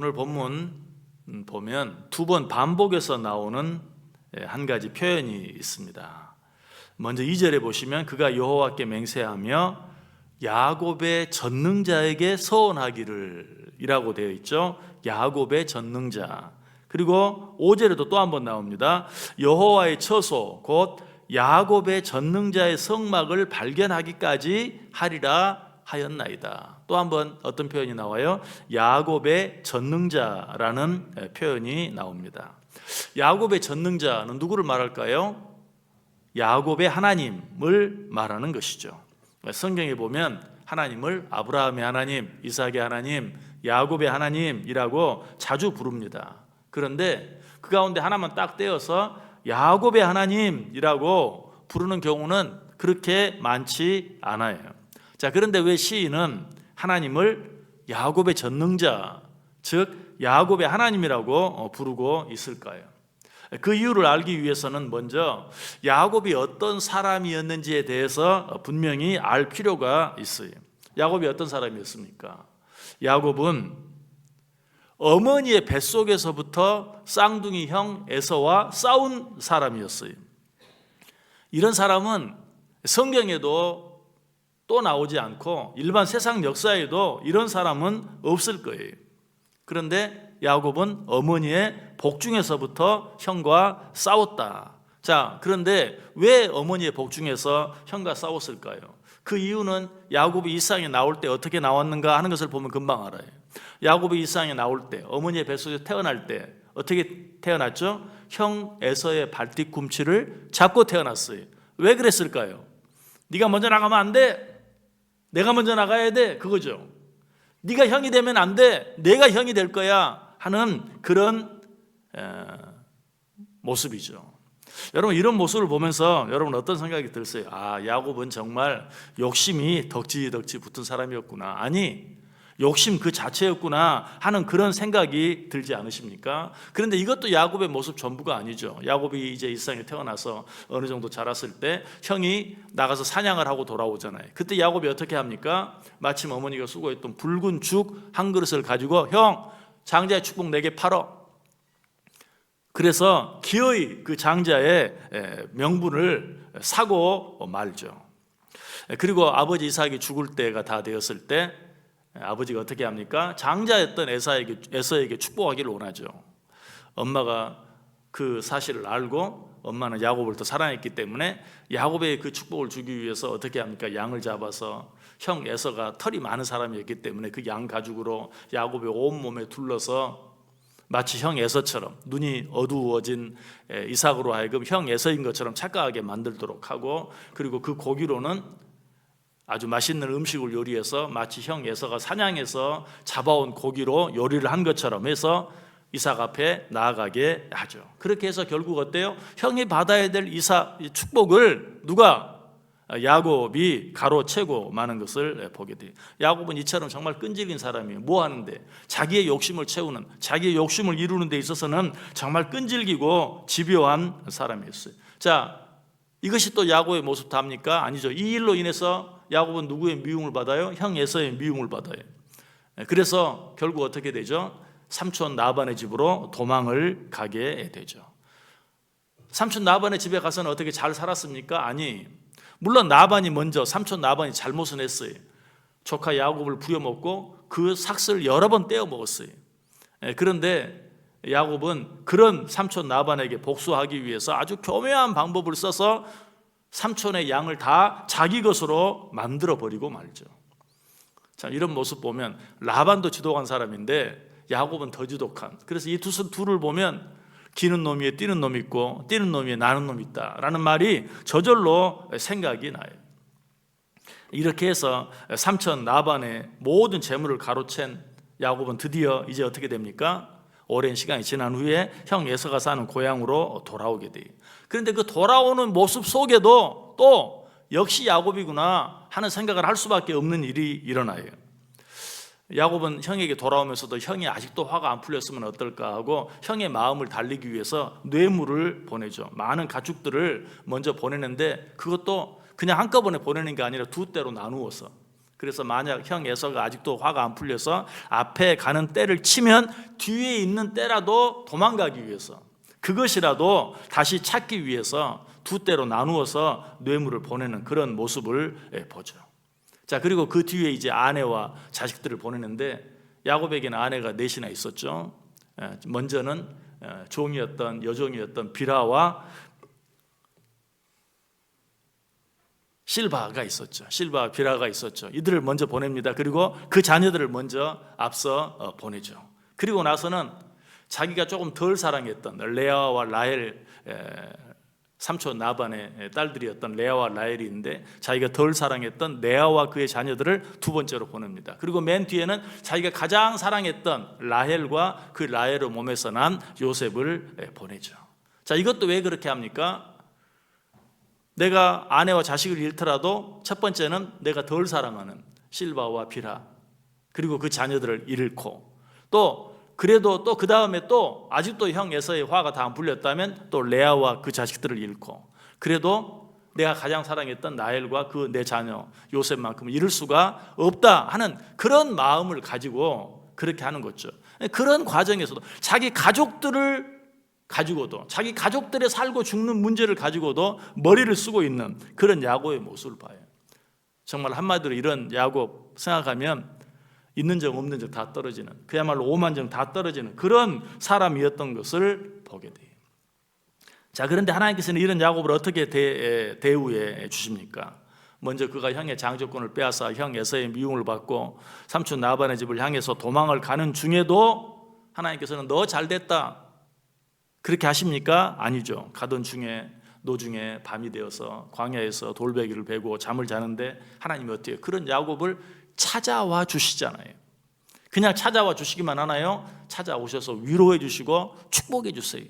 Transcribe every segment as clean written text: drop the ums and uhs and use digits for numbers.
오늘 본문 보면 두 번 반복해서 나오는 한 가지 표현이 있습니다. 먼저 2절에 보시면 그가 여호와께 맹세하며 야곱의 전능자에게 서원하기를 이라고 되어 있죠. 야곱의 전능자. 그리고 5절에도 또 한 번 나옵니다. 여호와의 처소 곧 야곱의 전능자의 성막을 발견하기까지 하리라 하였나이다. 또 한 번 어떤 표현이 나와요? 야곱의 전능자라는 표현이 나옵니다. 야곱의 전능자는 누구를 말할까요? 야곱의 하나님을 말하는 것이죠. 성경에 보면 하나님을 아브라함의 하나님, 이삭의 하나님, 야곱의 하나님이라고 자주 부릅니다. 그런데 그 가운데 하나만 딱 떼어서 야곱의 하나님이라고 부르는 경우는 그렇게 많지 않아요. 자, 그런데 왜 시인은 하나님을 야곱의 전능자, 즉 야곱의 하나님이라고 부르고 있을까요? 그 이유를 알기 위해서는 먼저 야곱이 어떤 사람이었는지에 대해서 분명히 알 필요가 있어요. 야곱이 어떤 사람이었습니까? 야곱은 어머니의 뱃속에서부터 쌍둥이 형 에서와 싸운 사람이었어요. 이런 사람은 성경에도 또 나오지 않고 일반 세상 역사에도 이런 사람은 없을 거예요. 그런데 야곱은 어머니의 복중에서부터 형과 싸웠다. 자, 그런데 왜 어머니의 복중에서 형과 싸웠을까요? 그 이유는 야곱이 이 세상에 나올 때 어떻게 나왔는가 하는 것을 보면 금방 알아요. 야곱이 이 세상에 나올 때, 어머니의 뱃속에서 태어날 때 어떻게 태어났죠? 형 에서의 발뒤꿈치를 잡고 태어났어요. 왜 그랬을까요? 네가 먼저 나가면 안 돼. 내가 먼저 나가야 돼. 그거죠. 네가 형이 되면 안 돼. 내가 형이 될 거야 하는 그런 모습이죠. 여러분, 이런 모습을 보면서 여러분 어떤 생각이 들었어요? 아, 야곱은 정말 욕심이 덕지 붙은 사람이었구나. 아니, 욕심 그 자체였구나 하는 그런 생각이 들지 않으십니까? 그런데 이것도 야곱의 모습 전부가 아니죠. 야곱이 이제 이 세상에 태어나서 어느 정도 자랐을 때 형이 나가서 사냥을 하고 돌아오잖아요. 그때 야곱이 어떻게 합니까? 마침 어머니가 수고했던 붉은 죽 한 그릇을 가지고 형, 장자의 축복 내게 팔어. 그래서 기어이 그 장자의 명분을 사고 말죠. 그리고 아버지 이삭이 죽을 때가 다 되었을 때 아버지가 어떻게 합니까? 장자였던 에서에게 축복하기를 원하죠. 엄마가 그 사실을 알고 엄마는 야곱을 더 사랑했기 때문에 야곱의 그 축복을 주기 위해서 어떻게 합니까? 양을 잡아서 형 에서가 털이 많은 사람이었기 때문에 그 양 가죽으로 야곱의 온몸에 둘러서 마치 형 에서처럼 눈이 어두워진 이삭으로 하여금 형 에서인 것처럼 착각하게 만들도록 하고, 그리고 그 고기로는 아주 맛있는 음식을 요리해서 마치 형 에서가 사냥해서 잡아온 고기로 요리를 한 것처럼 해서 이삭 앞에 나아가게 하죠. 그렇게 해서 결국 어때요? 형이 받아야 될 이삭 축복을 누가? 야곱이 가로채고 마는 것을 보게 돼요. 야곱은 이처럼 정말 끈질긴 사람이에요. 뭐 하는데? 자기의 욕심을 채우는, 자기의 욕심을 이루는 데 있어서는 정말 끈질기고 집요한 사람이었어요. 자, 이것이 또 야곱의 모습 답니까? 아니죠. 이 일로 인해서 야곱은 누구의 미움을 받아요? 형 에서의 미움을 받아요. 그래서 결국 어떻게 되죠? 삼촌 라반의 집으로 도망을 가게 되죠. 삼촌 라반의 집에 가서는 어떻게 잘 살았습니까? 아니, 물론 라반이 먼저, 삼촌 라반이 잘못은 했어요. 조카 야곱을 부려먹고 그 삭슬 여러 번 떼어 먹었어요. 그런데 야곱은 그런 삼촌 라반에게 복수하기 위해서 아주 교묘한 방법을 써서 삼촌의 양을 다 자기 것으로 만들어 버리고 말죠. 참, 이런 모습 보면 라반도 지독한 사람인데 야곱은 더 지독한. 그래서 이 둘을 보면 기는 놈 위에 뛰는 놈이 있고 뛰는 놈 위에 나는 놈이 있다라는 말이 저절로 생각이 나요. 이렇게 해서 삼촌 라반의 모든 재물을 가로챈 야곱은 드디어 이제 어떻게 됩니까? 오랜 시간이 지난 후에 형 에서가 사는 고향으로 돌아오게 돼요. 그런데 그 돌아오는 모습 속에도 또 역시 야곱이구나 하는 생각을 할 수밖에 없는 일이 일어나요. 야곱은 형에게 돌아오면서도 형이 아직도 화가 안 풀렸으면 어떨까 하고 형의 마음을 달리기 위해서 뇌물을 보내죠. 많은 가축들을 먼저 보내는데 그것도 그냥 한꺼번에 보내는 게 아니라 두 때로 나누어서, 그래서 만약 형 에서가 아직도 화가 안 풀려서 앞에 가는 떼를 치면 뒤에 있는 떼라도 도망가기 위해서, 그것이라도 다시 찾기 위해서 두 떼로 나누어서 뇌물을 보내는 그런 모습을 보죠. 자, 그리고 그 뒤에 이제 아내와 자식들을 보내는데, 야곱에게는 아내가 넷이나 있었죠. 먼저는 여종이었던 빌하와 실바가 있었죠. 실바와 빌하가 있었죠. 이들을 먼저 보냅니다. 그리고 그 자녀들을 먼저 앞서 보내죠. 그리고 나서는 자기가 조금 덜 사랑했던 레아와 라헬, 삼촌 나반의 딸들이었던 레아와 라헬이 있는데, 자기가 덜 사랑했던 레아와 그의 자녀들을 두 번째로 보냅니다. 그리고 맨 뒤에는 자기가 가장 사랑했던 라헬과 그 라헬의 몸에서 난 요셉을 보내죠. 자, 이것도 왜 그렇게 합니까? 내가 아내와 자식을 잃더라도 첫 번째는 내가 덜 사랑하는 실바와 빌하, 그리고 그 자녀들을 잃고, 또 그래도 또 그 다음에 또 아직도 형 에서의 화가 다 안 풀렸다면 또 레아와 그 자식들을 잃고, 그래도 내가 가장 사랑했던 라헬과 그 내 자녀 요셉만큼은 잃을 수가 없다 하는 그런 마음을 가지고 그렇게 하는 거죠. 그런 과정에서도 자기 가족들을 가지고도, 자기 가족들의 살고 죽는 문제를 가지고도 머리를 쓰고 있는 그런 야곱의 모습을 봐요. 정말 한마디로 이런 야곱 생각하면 있는 적 없는 적 다 떨어지는, 그야말로 오만정 다 떨어지는 그런 사람이었던 것을 보게 돼요. 자, 그런데 하나님께서는 이런 야곱을 어떻게 대우해 주십니까? 먼저 그가 형의 장조권을 빼앗아 형 에서의 미움을 받고 삼촌 나반의 집을 향해서 도망을 가는 중에도 하나님께서는 너 잘됐다 그렇게 하십니까? 아니죠. 가던 중에 노중에 밤이 되어서 광야에서 돌베기를 베고 잠을 자는데 하나님이 어때요? 그런 야곱을 찾아와 주시잖아요. 그냥 찾아와 주시기만 하나요? 찾아오셔서 위로해 주시고 축복해 주세요.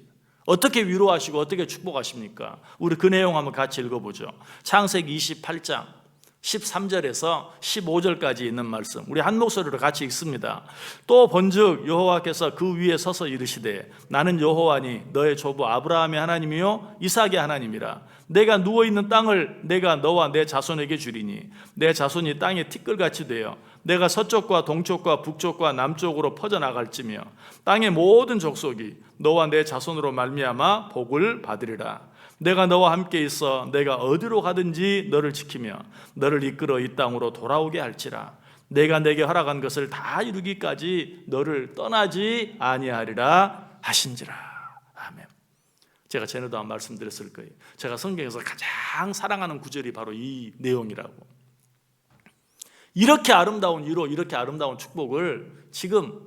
어떻게 위로하시고 어떻게 축복하십니까? 우리 그 내용 한번 같이 읽어보죠. 창세기 28장 13절에서 15절까지 있는 말씀, 우리 한 목소리로 같이 읽습니다. 또 본즉 여호와께서 그 위에 서서 이르시되 나는 여호와니 너의 조부 아브라함의 하나님이요 이삭의 하나님이라. 내가 누워있는 땅을 내가 너와 내 자손에게 주리니 내 자손이 땅에 티끌같이 되어 내가 서쪽과 동쪽과 북쪽과 남쪽으로 퍼져나갈지며 땅의 모든 족속이 너와 내 자손으로 말미암아 복을 받으리라. 내가 너와 함께 있어 내가 어디로 가든지 너를 지키며 너를 이끌어 이 땅으로 돌아오게 할지라. 내가 내게 허락한 것을 다 이루기까지 너를 떠나지 아니하리라 하신지라. 아멘. 제가 전에도 한 말씀드렸을 거예요. 제가 성경에서 가장 사랑하는 구절이 바로 이 내용이라고. 이렇게 아름다운 위로, 이렇게 아름다운 축복을 지금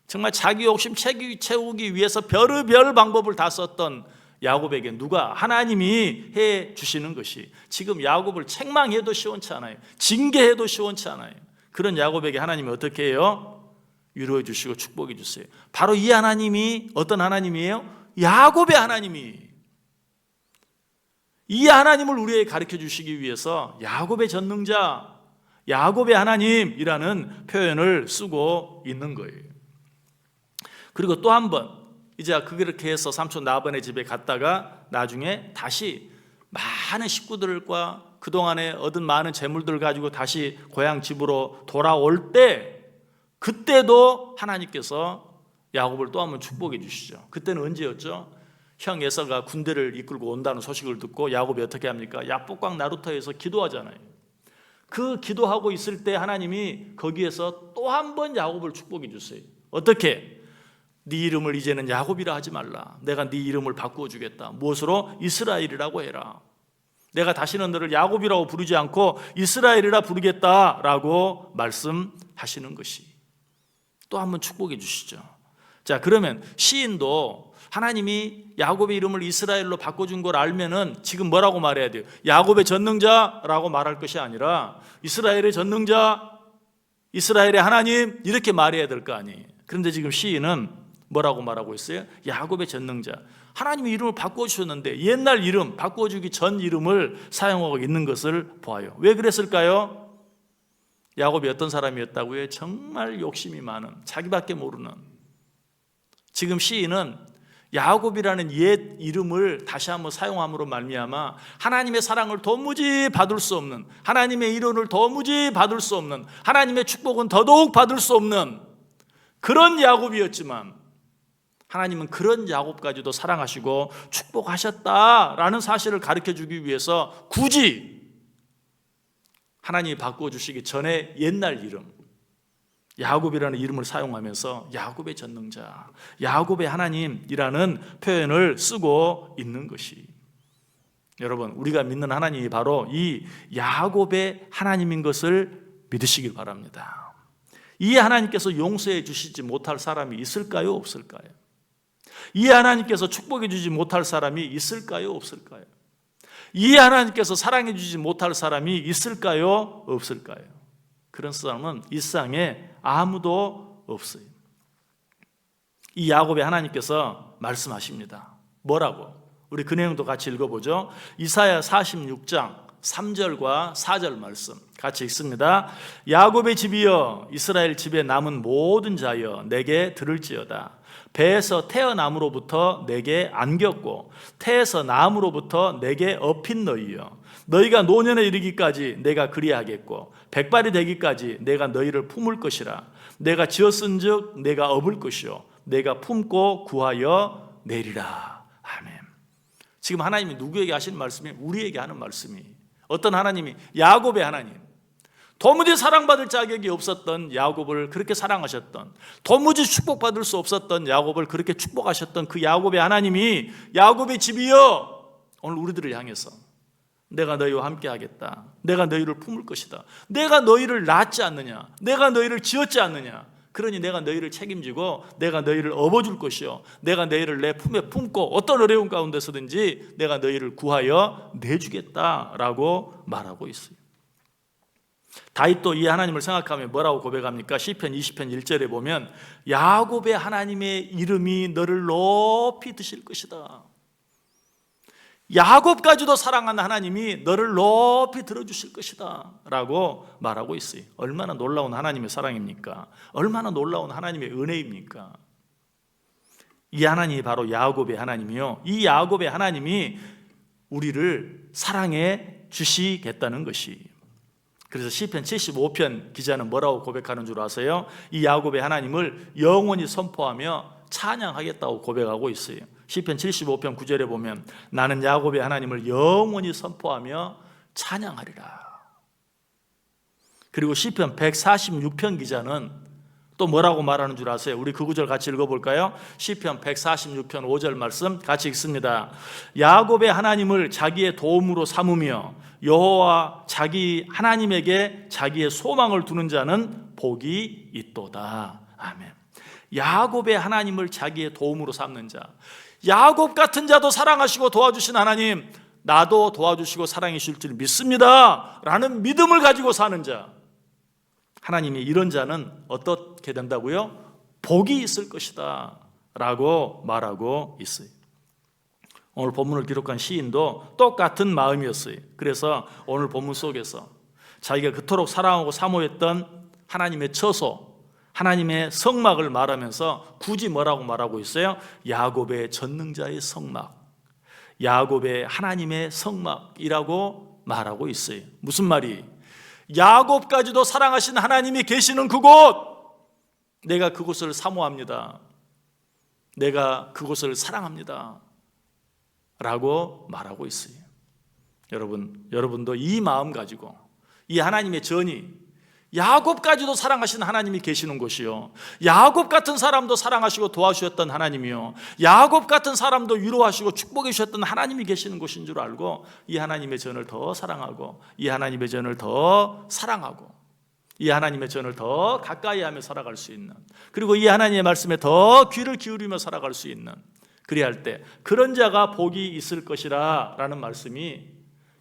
정말 자기 욕심 채우기 위해서 별의별 방법을 다 썼던 야곱에게 누가, 하나님이 해 주시는 것이, 지금 야곱을 책망해도 시원치 않아요. 징계해도 시원치 않아요. 그런 야곱에게 하나님이 어떻게 해요? 위로해 주시고 축복해 주세요. 바로 이 하나님이 어떤 하나님이에요? 야곱의 하나님이. 이 하나님을 우리에게 가르쳐 주시기 위해서 야곱의 전능자, 야곱의 하나님이라는 표현을 쓰고 있는 거예요. 그리고 또 한 번, 이제 그렇게 해서 삼촌 나반의 집에 갔다가 나중에 다시 많은 식구들과 그동안에 얻은 많은 재물들을 가지고 다시 고향 집으로 돌아올 때, 그때도 하나님께서 야곱을 또 한번 축복해 주시죠. 그때는 언제였죠? 형 에서가 군대를 이끌고 온다는 소식을 듣고 야곱이 어떻게 합니까? 야복강 나루터에서 기도하잖아요. 그 기도하고 있을 때 하나님이 거기에서 또 한 번 야곱을 축복해 주세요. 어떻게? 네 이름을 이제는 야곱이라 하지 말라. 내가 네 이름을 바꾸어 주겠다. 무엇으로? 이스라엘이라고 해라. 내가 다시는 너를 야곱이라고 부르지 않고 이스라엘이라 부르겠다라고 말씀하시는 것이 또 한 번 축복해 주시죠. 자, 그러면 시인도 하나님이 야곱의 이름을 이스라엘로 바꿔준 걸 알면은 지금 뭐라고 말해야 돼요? 야곱의 전능자라고 말할 것이 아니라 이스라엘의 전능자, 이스라엘의 하나님, 이렇게 말해야 될 거 아니에요. 그런데 지금 시인은 뭐라고 말하고 있어요? 야곱의 전능자. 하나님이 이름을 바꿔주셨는데 옛날 이름, 바꿔주기 전 이름을 사용하고 있는 것을 보아요. 왜 그랬을까요? 야곱이 어떤 사람이었다고요? 정말 욕심이 많은, 자기밖에 모르는. 지금 시인은 야곱이라는 옛 이름을 다시 한번 사용함으로 말미암아 하나님의 사랑을 도무지 받을 수 없는, 하나님의 이론을 도무지 받을 수 없는, 하나님의 축복은 더더욱 받을 수 없는 그런 야곱이었지만 하나님은 그런 야곱까지도 사랑하시고 축복하셨다라는 사실을 가르쳐주기 위해서 굳이 하나님이 바꿔주시기 전에 옛날 이름 야곱이라는 이름을 사용하면서 야곱의 전능자, 야곱의 하나님이라는 표현을 쓰고 있는 것이, 여러분 우리가 믿는 하나님이 바로 이 야곱의 하나님인 것을 믿으시길 바랍니다. 이 하나님께서 용서해 주시지 못할 사람이 있을까요? 없을까요? 이 하나님께서 축복해 주지 못할 사람이 있을까요? 없을까요? 이 하나님께서 사랑해 주지 못할 사람이 있을까요? 없을까요? 그런 사람은 이 세상에 아무도 없어요. 이 야곱의 하나님께서 말씀하십니다. 뭐라고? 우리 그 내용도 같이 읽어보죠. 이사야 46장 3절과 4절 말씀 같이 읽습니다. 야곱의 집이여, 이스라엘 집에 남은 모든 자여, 내게 들을지어다. 배에서 태어남으로부터 내게 안겼고 태에서 남으로부터 내게 업힌 너희여, 너희가 노년에 이르기까지 내가 그리하겠고 백발이 되기까지 내가 너희를 품을 것이라. 내가 지었은즉 내가 업을 것이요 내가 품고 구하여 내리라. 아멘. 지금 하나님이 누구에게 하시는 말씀이 우리에게 하는 말씀이, 어떤 하나님이? 야곱의 하나님, 도무지 사랑받을 자격이 없었던 야곱을 그렇게 사랑하셨던, 도무지 축복받을 수 없었던 야곱을 그렇게 축복하셨던 그 야곱의 하나님이 야곱의 집이여, 오늘 우리들을 향해서 내가 너희와 함께 하겠다, 내가 너희를 품을 것이다, 내가 너희를 낳지 않느냐, 내가 너희를 지었지 않느냐, 그러니 내가 너희를 책임지고 내가 너희를 업어줄 것이요 내가 너희를 내 품에 품고 어떤 어려운 가운데서든지 내가 너희를 구하여 내주겠다라고 말하고 있어요. 다윗도 이 하나님을 생각하며 뭐라고 고백합니까? 시편 20편 1절에 보면 야곱의 하나님의 이름이 너를 높이 드실 것이다. 야곱까지도 사랑하는 하나님이 너를 높이 들어주실 것이다 라고 말하고 있어요. 얼마나 놀라운 하나님의 사랑입니까? 얼마나 놀라운 하나님의 은혜입니까? 이 하나님이 바로 야곱의 하나님이요, 이 야곱의 하나님이 우리를 사랑해 주시겠다는 것이, 그래서 시편 75편 기자는 뭐라고 고백하는 줄 아세요? 이 야곱의 하나님을 영원히 선포하며 찬양하겠다고 고백하고 있어요. 시편 75편 9절에 보면 나는 야곱의 하나님을 영원히 선포하며 찬양하리라. 그리고 시편 146편 기자는 또 뭐라고 말하는 줄 아세요? 우리 그 구절 같이 읽어볼까요? 시편 146편 5절 말씀 같이 읽습니다. 야곱의 하나님을 자기의 도움으로 삼으며 여호와 자기 하나님에게 자기의 소망을 두는 자는 복이 있도다. 아멘. 야곱의 하나님을 자기의 도움으로 삼는 자, 야곱 같은 자도 사랑하시고 도와주신 하나님, 나도 도와주시고 사랑해 주실 줄 믿습니다 라는 믿음을 가지고 사는 자, 하나님이 이런 자는 어떻게 된다고요? 복이 있을 것이다 라고 말하고 있어요. 오늘 본문을 기록한 시인도 똑같은 마음이었어요. 그래서 오늘 본문 속에서 자기가 그토록 사랑하고 사모했던 하나님의 처소, 하나님의 성막을 말하면서 굳이 뭐라고 말하고 있어요? 야곱의 전능자의 성막, 야곱의 하나님의 성막이라고 말하고 있어요. 무슨 말이? 야곱까지도 사랑하신 하나님이 계시는 그곳, 내가 그곳을 사모합니다, 내가 그곳을 사랑합니다 라고 말하고 있어요. 여러분도 이 마음 가지고 이 하나님의 전이, 야곱까지도 사랑하시는 하나님이 계시는 곳이요, 야곱 같은 사람도 사랑하시고 도와주셨던 하나님이요, 야곱 같은 사람도 위로하시고 축복해 주셨던 하나님이 계시는 곳인 줄 알고 이 하나님의 전을 더 사랑하고 이 하나님의 전을 더 사랑하고 이 하나님의 전을 더 가까이 하며 살아갈 수 있는, 그리고 이 하나님의 말씀에 더 귀를 기울이며 살아갈 수 있는, 그래야 할 때 그런 자가 복이 있을 것이라 라는 말씀이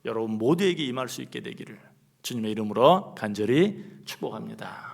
여러분 모두에게 임할 수 있게 되기를 주님의 이름으로 간절히 축복합니다.